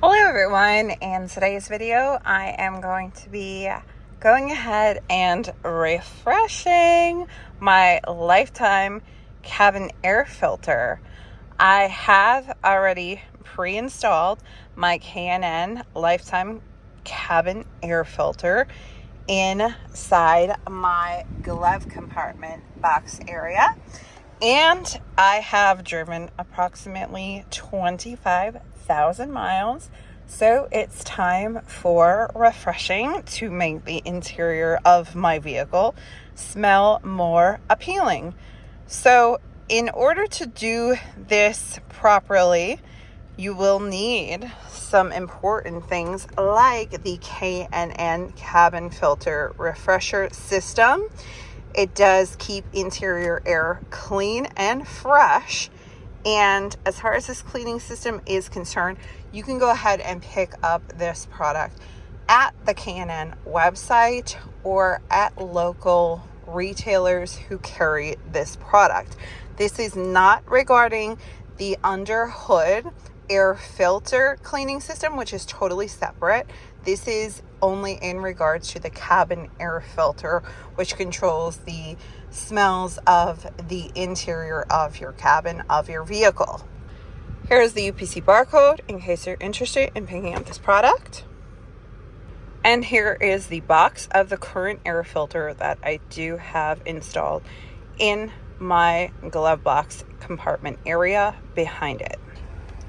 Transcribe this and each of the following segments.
Hello everyone, in today's video I am going to be going ahead and refreshing my lifetime cabin air filter. I have already pre-installed my K&N lifetime cabin air filter inside my glove compartment box area, and I have driven approximately 25,000 miles, so it's time for refreshing to make the interior of my vehicle smell more appealing. So in order to do this properly, you will need some important things like the K&N cabin filter refresher system. It does keep interior air clean and fresh. And as far as this cleaning system is concerned, you can go ahead and pick up this product at the K&N website or at local retailers who carry this product. This is not regarding the under hood air filter cleaning system, which is totally separate. This is only in regards to the cabin air filter, which controls the smells of the interior of your cabin of your vehicle. Here's the UPC barcode in case you're interested in picking up this product. And here is the box of the current air filter that I do have installed in my glove box compartment area behind it.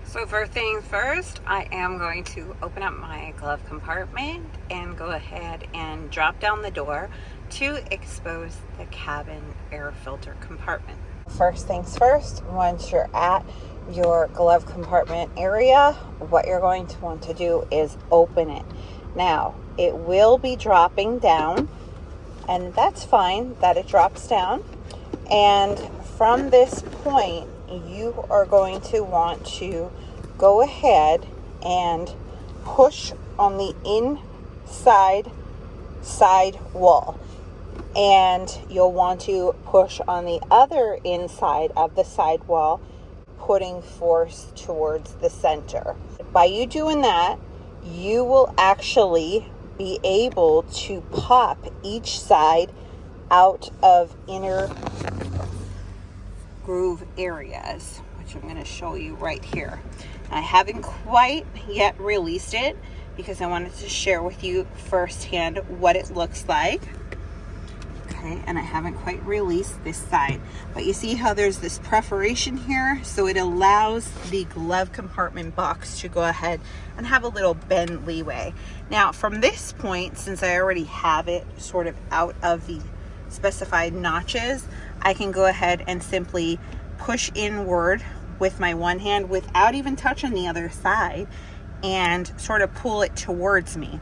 So first things first, I am going to open up my glove compartment and go ahead and drop down the door to expose the cabin air filter compartment. First things first, once you're at your glove compartment area, what you're going to want to do is open it. Now, it will be dropping down, and that's fine that it drops down. And from this point, you are going to want to go ahead and push on the inside side wall, and you'll want to push on the other inside of the side wall, putting force towards the center. By you doing that, you will actually be able to pop each side out of inner groove areas, which I'm going to show you right here. I haven't quite yet released it because I wanted to share with you firsthand what it looks like. Okay, and I haven't quite released this side, but you see how there's this perforation here, so it allows the glove compartment box to go ahead and have a little bend leeway. Now from this point, since I already have it sort of out of the specified notches, I can go ahead and simply push inward with my one hand without even touching the other side and sort of pull it towards me.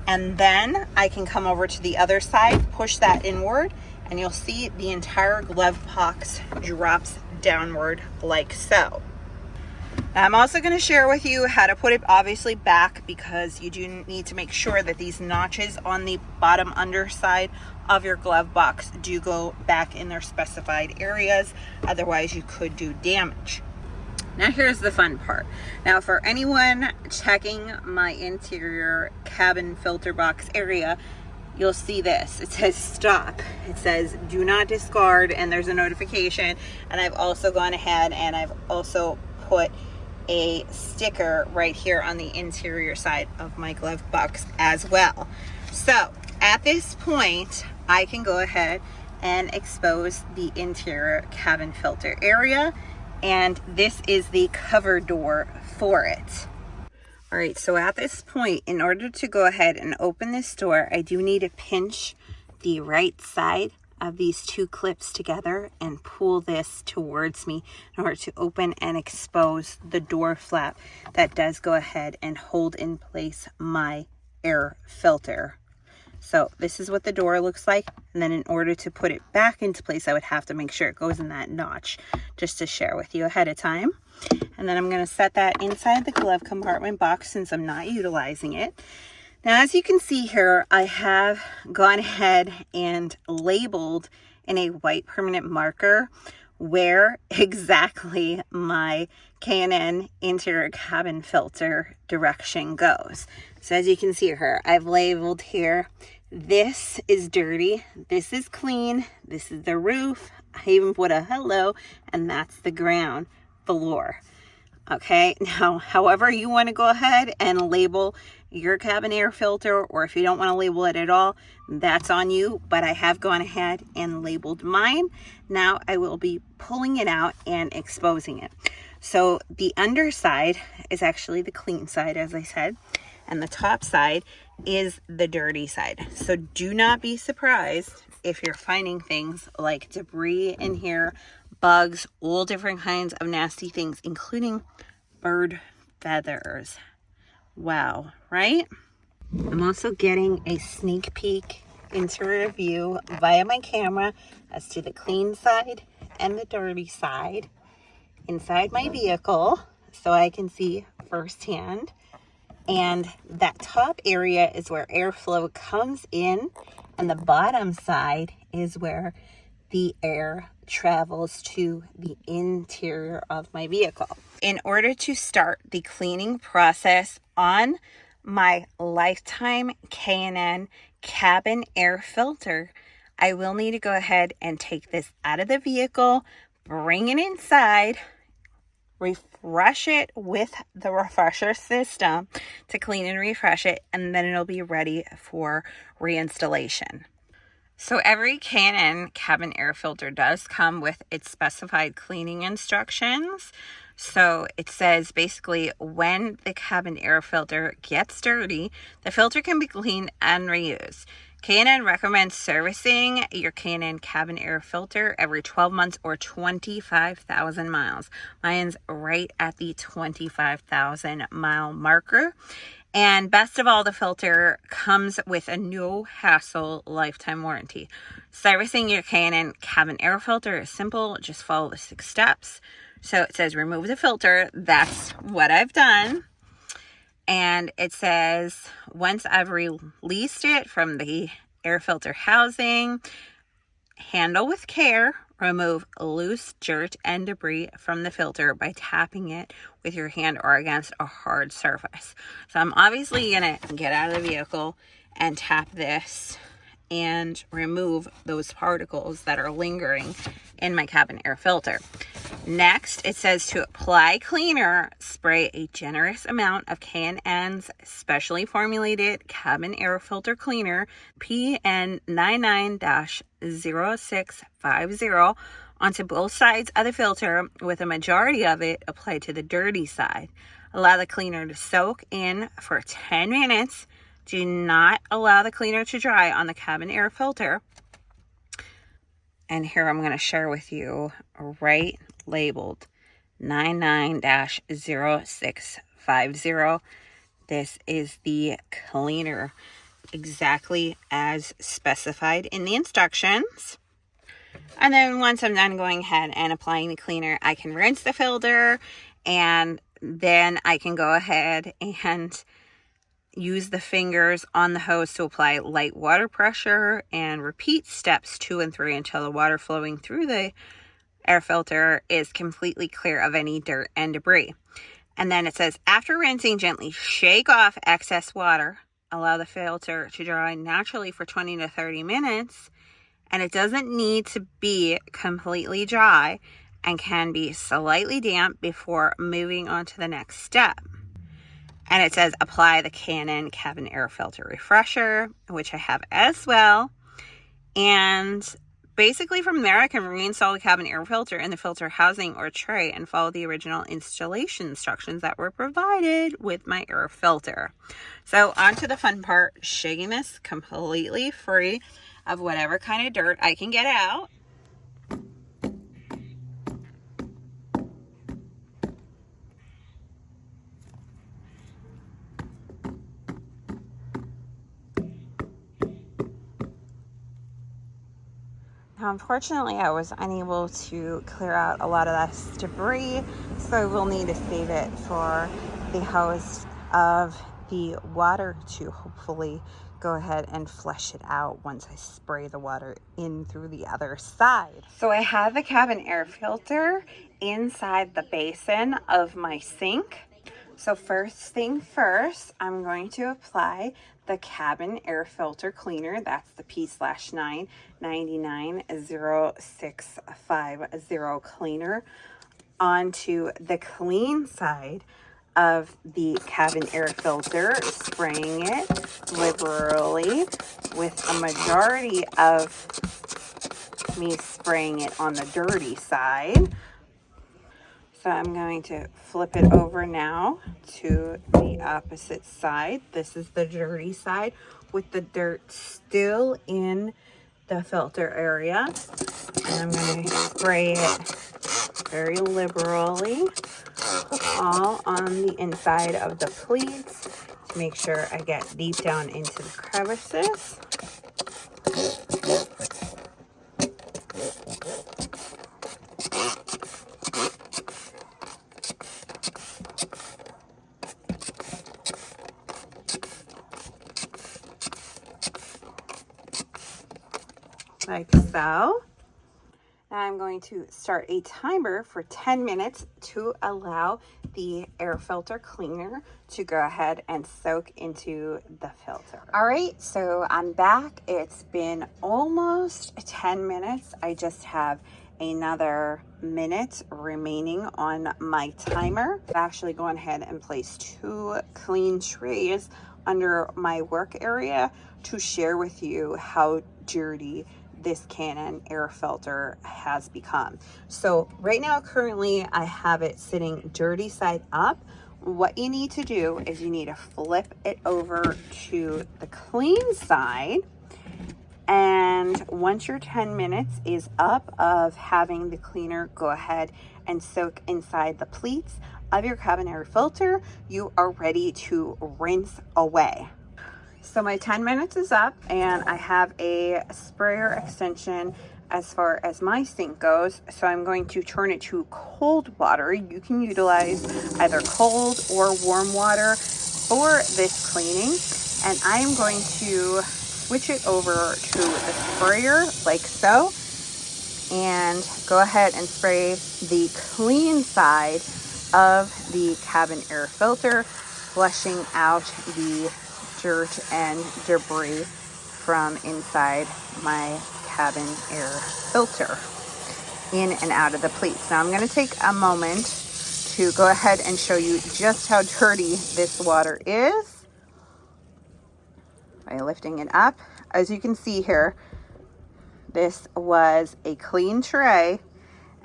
And then I can come over to the other side, push that inward, and you'll see the entire glove box drops downward like so. Now, I'm also going to share with you how to put it obviously back, because you do need to make sure that these notches on the bottom underside of your glove box do go back in their specified areas. Otherwise, you could do damage. Now here's the fun part. Now for anyone checking my interior cabin filter box area, you'll see this. It says stop. It says do not discard, and there's a notification. And I've also gone ahead and I've also put a sticker right here on the interior side of my glove box as well. So at this point, I can go ahead and expose the interior cabin filter area. And this is the cover door for it. All right, so at this point, in order to go ahead and open this door, I do need to pinch the right side of these two clips together and pull this towards me in order to open and expose the door flap that does go ahead and hold in place my air filter. So this is what the door looks like, and then in order to put it back into place, I would have to make sure it goes in that notch, just to share with you ahead of time. And then I'm going to set that inside the glove compartment box since I'm not utilizing it. Now, as you can see here, I have gone ahead and labeled in a white permanent marker where exactly my K&N interior cabin filter direction goes. So as you can see here, I've labeled here, this is dirty, this is clean, this is the roof, I even put a hello, and that's the ground floor. Okay, now however you want to go ahead and label your cabin air filter, or if you don't want to label it at all, that's on you, but I have gone ahead and labeled mine. Now I will be pulling it out and exposing it. So the underside is actually the clean side, as I said, and the top side is the dirty side. So do not be surprised if you're finding things like debris in here, bugs, all different kinds of nasty things, including bird feathers. Wow, right? I'm also getting a sneak peek interior view via my camera as to the clean side and the dirty side inside my vehicle, so I can see firsthand. And that top area is where airflow comes in, and the bottom side is where the air travels to the interior of my vehicle. In order to start the cleaning process on my lifetime K&N cabin air filter, I will need to go ahead and take this out of the vehicle, bring it inside, refresh it with the refresher system to clean and refresh it, and then it'll be ready for reinstallation. So every K&N cabin air filter does come with its specified cleaning instructions. So it says basically when the cabin air filter gets dirty, the filter can be cleaned and reused. K&N recommends servicing your K&N cabin air filter every 12 months or 25,000 miles. Mine's right at the 25,000 mile marker. And best of all, the filter comes with a no hassle lifetime warranty. Servicing your K&N cabin air filter is simple. Just follow the 6 steps. So it says remove the filter. That's what I've done. And it says once I've released it from the air filter housing, handle with care. Remove loose dirt and debris from the filter by tapping it with your hand or against a hard surface. So I'm obviously going to get out of the vehicle and tap this and remove those particles that are lingering in my cabin air filter. Next, it says to apply cleaner, spray a generous amount of K&N's specially formulated cabin air filter cleaner, PN99-0650, onto both sides of the filter, with a majority of it applied to the dirty side. Allow the cleaner to soak in for 10 minutes. Do not allow the cleaner to dry on the cabin air filter. And here I'm going to share with you right labeled 99-0650. This is the cleaner exactly as specified in the instructions. And then once I'm done going ahead and applying the cleaner, I can rinse the filter, and then I can go ahead and use the fingers on the hose to apply light water pressure and repeat steps 2 and 3 until the water flowing through the air filter is completely clear of any dirt and debris. And then it says, after rinsing, gently shake off excess water. Allow the filter to dry naturally for 20 to 30 minutes. And it doesn't need to be completely dry and can be slightly damp before moving on to the next step. And it says apply the K&N cabin air filter refresher, which I have as well. And basically from there, I can reinstall the cabin air filter in the filter housing or tray and follow the original installation instructions that were provided with my air filter. So on to the fun part, shaking this completely free of whatever kind of dirt I can get out. Now, unfortunately, I was unable to clear out a lot of this debris, so I will need to save it for the hose of the water to hopefully go ahead and flush it out once I spray the water in through the other side. So I have the cabin air filter inside the basin of my sink. So first thing first, I'm going to apply the cabin air filter cleaner. That's the P/9 990650 cleaner onto the clean side of the cabin air filter, spraying it liberally, with a majority of me spraying it on the dirty side. So I'm going to flip it over now to the opposite side. This is the dirty side with the dirt still in the filter area. And I'm going to spray it very liberally all on the inside of the pleats to make sure I get deep down into the crevices. Like so. Now I'm going to start a timer for 10 minutes to allow the air filter cleaner to go ahead and soak into the filter. All right, so I'm back. It's been almost 10 minutes. I just have another minute remaining on my timer. I've actually gone ahead and placed 2 clean trays under my work area to share with you how dirty this K&N air filter has become. So right now, currently, I have it sitting dirty side up. What you need to do is you need to flip it over to the clean side. And once your 10 minutes is up of having the cleaner go ahead and soak inside the pleats of your cabin air filter, you are ready to rinse away. So my 10 minutes is up, and I have a sprayer extension as far as my sink goes. So I'm going to turn it to cold water. You can utilize either cold or warm water for this cleaning. And I'm going to switch it over to the sprayer like so, and go ahead and spray the clean side of the cabin air filter, flushing out the dirt and debris from inside my cabin air filter in and out of the pleats. Now I'm going to take a moment to go ahead and show you just how dirty this water is by lifting it up. As you can see here, this was a clean tray,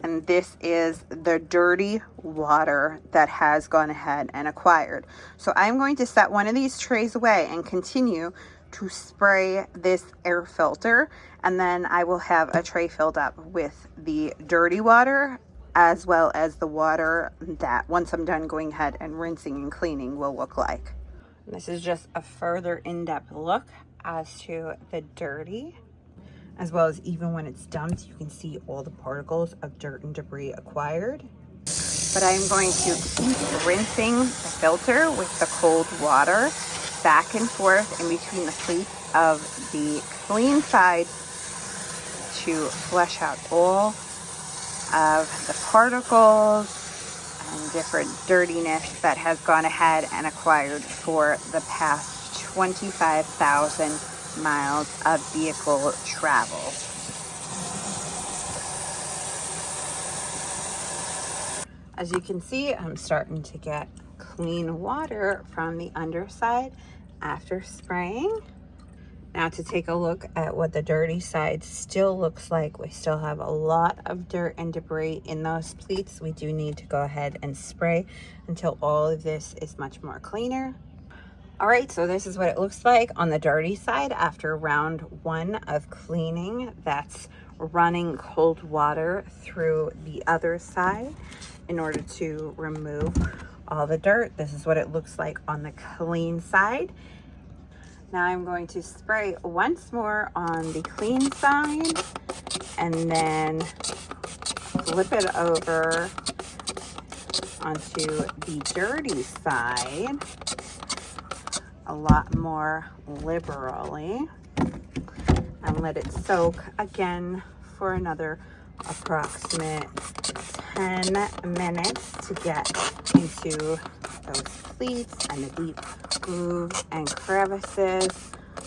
and this is the dirty water that has gone ahead and acquired. So I'm going to set one of these trays away and continue to spray this air filter, and then I will have a tray filled up with the dirty water, as well as the water that, once I'm done going ahead and rinsing and cleaning, will look like. This is just a further in-depth look as to the dirty, as well as even when it's dumped, you can see all the particles of dirt and debris acquired. But I'm going to keep rinsing the filter with the cold water back and forth in between the pleats of the clean side to flush out all of the particles and different dirtiness that has gone ahead and acquired for the past 25,000 miles of vehicle travel. As you can see, I'm starting to get clean water from the underside after spraying. Now to take a look at what the dirty side still looks like. We still have a lot of dirt and debris in those pleats. We do need to go ahead and spray until all of this is much more cleaner. All right, so this is what it looks like on the dirty side after round 1 of cleaning. That's running cold water through the other side in order to remove all the dirt. This is what it looks like on the clean side. Now I'm going to spray once more on the clean side and then flip it over onto the dirty side a lot more liberally and let it soak again for another approximate 10 minutes to get into those pleats and the deep grooves and crevices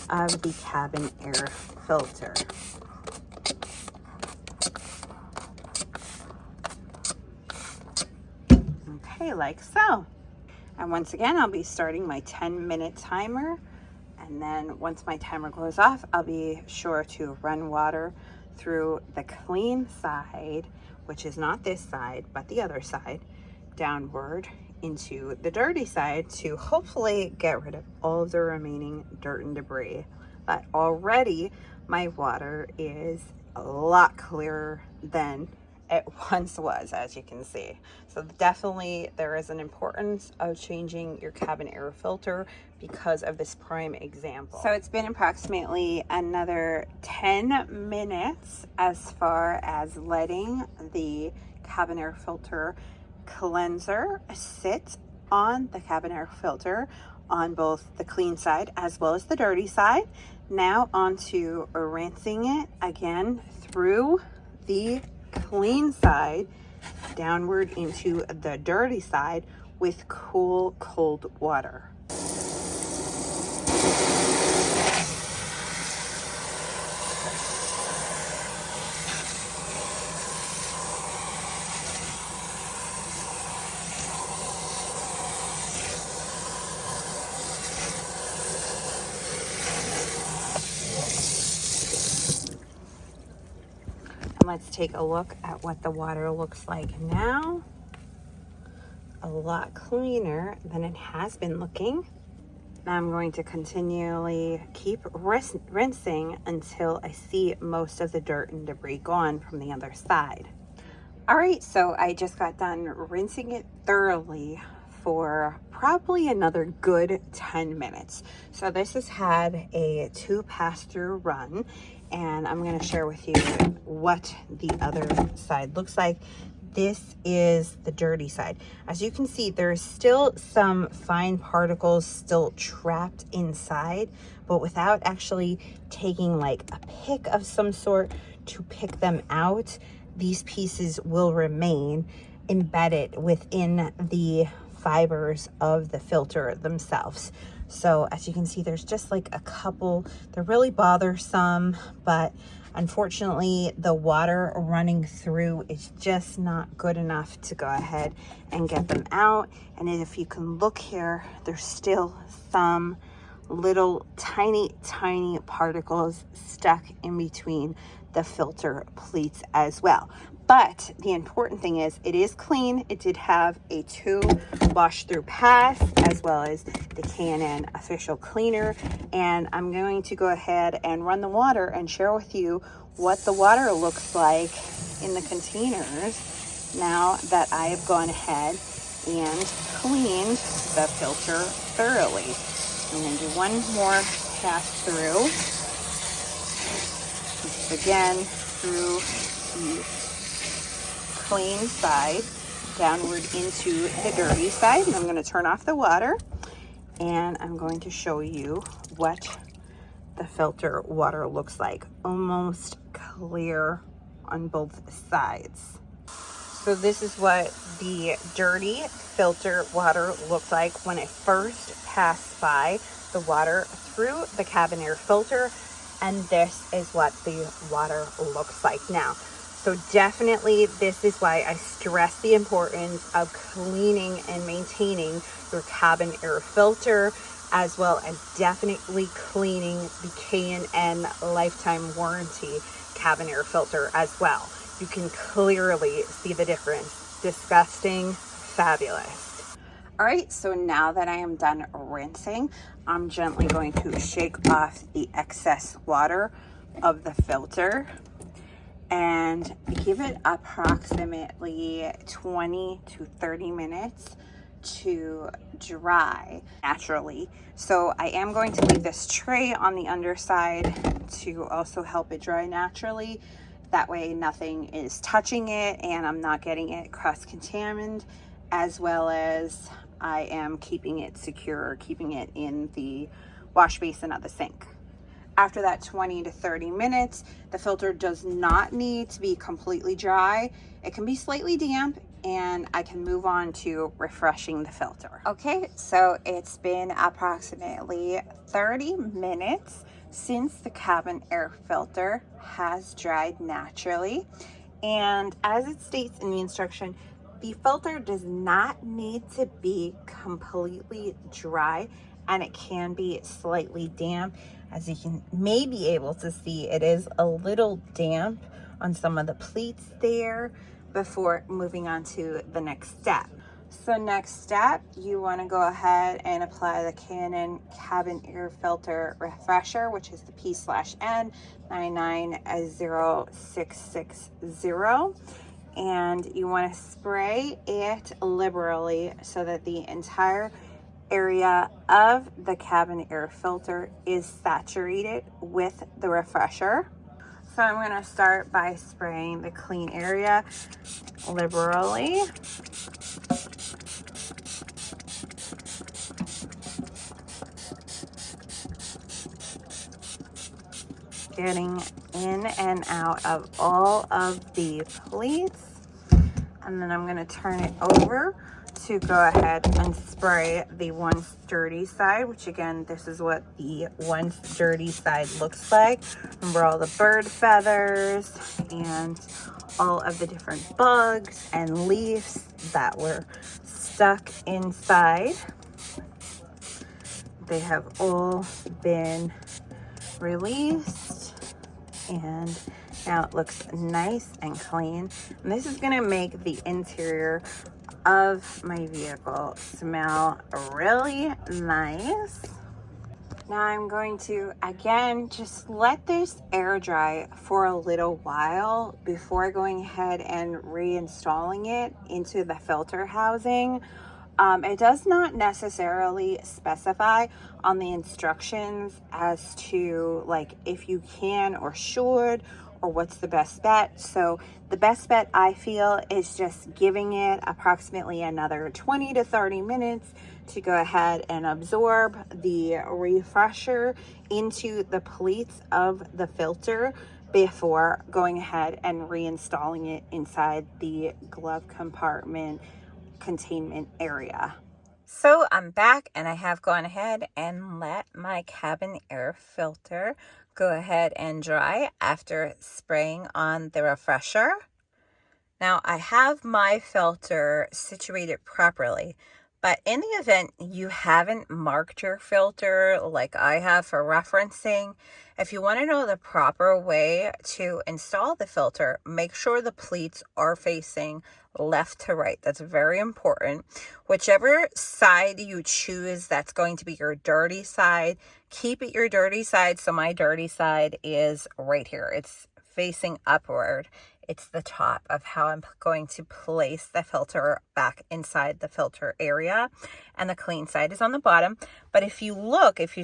of the cabin air filter. Okay, like so. And once again, I'll be starting my 10-minute timer. And then once my timer goes off, I'll be sure to run water through the clean side, which is not this side, but the other side, downward into the dirty side to hopefully get rid of all of the remaining dirt and debris. But already my water is a lot clearer than it once was, as you can see. So definitely there is an importance of changing your cabin air filter because of this prime example. So it's been approximately another 10 minutes as far as letting the cabin air filter cleanser sit on the cabin air filter on both the clean side as well as the dirty side. Now onto rinsing it again through the clean side downward into the dirty side with cool, cold water. Let's take a look at what the water looks like now. A lot cleaner than it has been looking. Now I'm going to continually keep rinsing until I see most of the dirt and debris gone from the other side. All right, so I just got done rinsing it thoroughly for probably another good 10 minutes. So this has had a 2 pass-through run, and I'm going to share with you what the other side looks like. This is the dirty side. As you can see, there's still some fine particles still trapped inside, but without actually taking like a pick of some sort to pick them out, these pieces will remain embedded within the fibers of the filter themselves. So as you can see, there's just like a couple. They're really bothersome, but unfortunately the water running through is just not good enough to go ahead and get them out. And if you can look here, there's still some little tiny particles stuck in between the filter pleats as well. But the important thing is it is clean. It did have a 2 wash through pass as well as the K&N official cleaner. And I'm going to go ahead and run the water and share with you what the water looks like in the containers now that I have gone ahead and cleaned the filter thoroughly. I'm going to do one more pass through. Just again through the clean side downward into the dirty side. And I'm going to turn off the water and I'm going to show you what the filter water looks like. Almost clear on both sides. So this is what the dirty filter water looked like when it first passed by the water through the cabin air filter, and this is what the water looks like now. So definitely this is why I stress the importance of cleaning and maintaining your cabin air filter, as well as definitely cleaning the K&N lifetime warranty cabin air filter as well. You can clearly see the difference. Disgusting, fabulous. All right, so now that I am done rinsing, I'm gently going to shake off the excess water of the filter and give it approximately 20 to 30 minutes to dry naturally. So I am going to leave this tray on the underside to also help it dry naturally. That way nothing is touching it and I'm not getting it cross-contaminated, as well as I am keeping it secure, keeping it in the wash basin of the sink. After that 20 to 30 minutes, the filter does not need to be completely dry. It can be slightly damp, and I can move on to refreshing the filter. Okay, so it's been approximately 30 minutes since the cabin air filter has dried naturally. And as it states in the instruction, the filter does not need to be completely dry, and it can be slightly damp. As you may be able to see, it is a little damp on some of the pleats there before moving on to the next step. So next step, you want to go ahead and apply the K&N Cabin Air Filter Refresher, which is the P/N 990660. And you want to spray it liberally so that the entire area of the cabin air filter is saturated with the refresher. So I'm going to start by spraying the clean area liberally. Getting in and out of all of the pleats. And then I'm going to turn it over to go ahead and spray the once dirty side, which again, this is what the once dirty side looks like. Remember all the bird feathers and all of the different bugs and leaves that were stuck inside. They have all been released, and now it looks nice and clean. And this is going to make the interior of my vehicle smell really nice. Now I'm going to again just let this air dry for a little while before going ahead and reinstalling it into the filter housing. It does not necessarily specify on the instructions as to like if you can or should or what's the best bet. So the best bet I feel is just giving it approximately another 20 to 30 minutes to go ahead and absorb the refresher into the pleats of the filter before going ahead and reinstalling it inside the glove compartment containment area. So I'm back, and I have gone ahead and let my cabin air filter go ahead and dry after spraying on the refresher. Now I have my filter situated properly, but in the event you haven't marked your filter like I have for referencing, if you want to know the proper way to install the filter, make sure the pleats are facing left to right. That's very important. Whichever side you choose, that's going to be your dirty side. Keep it your dirty side. So my dirty side is right here. It's facing upward. It's the top of how I'm going to place the filter back inside the filter area, and the clean side is on the bottom. But if you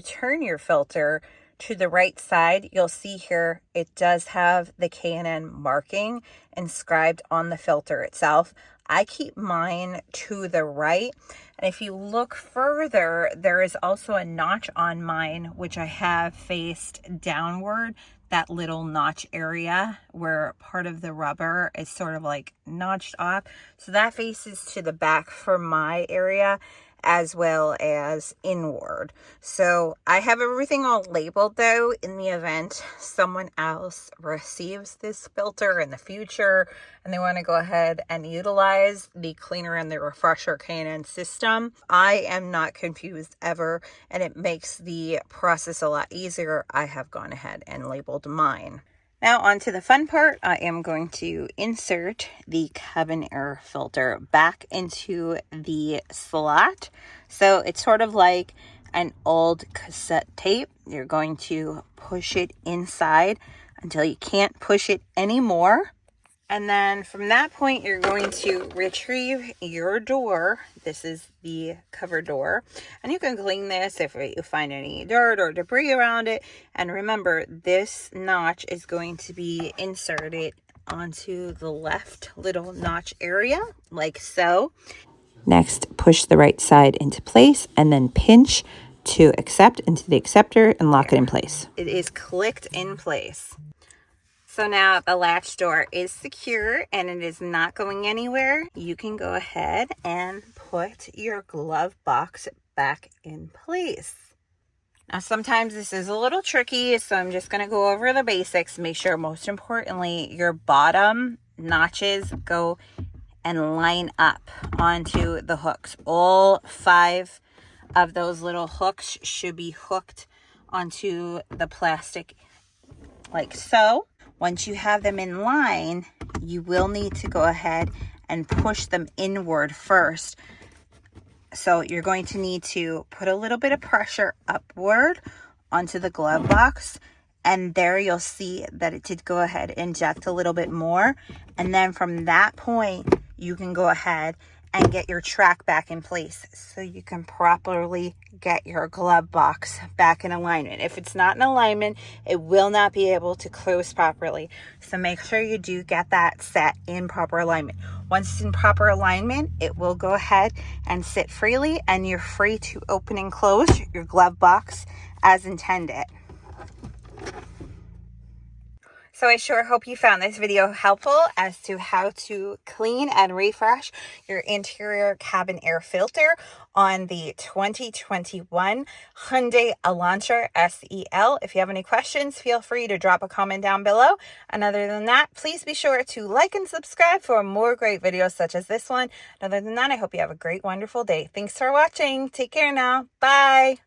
turn your filter to the right side, you'll see here it does have the K&N marking inscribed on the filter itself. I keep mine to the right, and if you look further, there is also a notch on mine which I have faced downward. That little notch area where part of the rubber is sort of like notched off. So that faces to the back for my area as well as inward. So I have everything all labeled though, in the event someone else receives this filter in the future and they want to go ahead and utilize the cleaner and the refresher K&N system. I am not confused ever, and it makes the process a lot easier. I have gone ahead and labeled mine. Now on to the fun part. I am going to insert the cabin air filter back into the slot. So it's sort of like an old cassette tape. You're going to push it inside until you can't push it anymore. And then from that point, you're going to retrieve your door. This is the cover door. And you can clean this if you find any dirt or debris around it. And remember, this notch is going to be inserted onto the left little notch area, like so. Next, push the right side into place and then pinch to accept into the acceptor and lock it in place. It is clicked in place. So now the latch door is secure and it is not going anywhere. You can go ahead and put your glove box back in place. Now sometimes this is a little tricky, so I'm just going to go over the basics. Make sure, most importantly, your bottom notches go and line up onto the hooks. All 5 of those little hooks should be hooked onto the plastic like so. Once you have them in line, you will need to go ahead and push them inward first. So you're going to need to put a little bit of pressure upward onto the glove box, and there you'll see that it did go ahead and inject a little bit more. And then from that point, you can go ahead and get your track back in place so you can properly get your glove box back in alignment. If it's not in alignment, it will not be able to close properly. So make sure you do get that set in proper alignment. Once it's in proper alignment, it will go ahead and sit freely, and you're free to open and close your glove box as intended. So I sure hope you found this video helpful as to how to clean and refresh your interior cabin air filter on the 2021 Hyundai Elantra SEL. If you have any questions, feel free to drop a comment down below. And other than that, please be sure to like and subscribe for more great videos such as this one. And other than that, I hope you have a great, wonderful day. Thanks for watching. Take care now. Bye.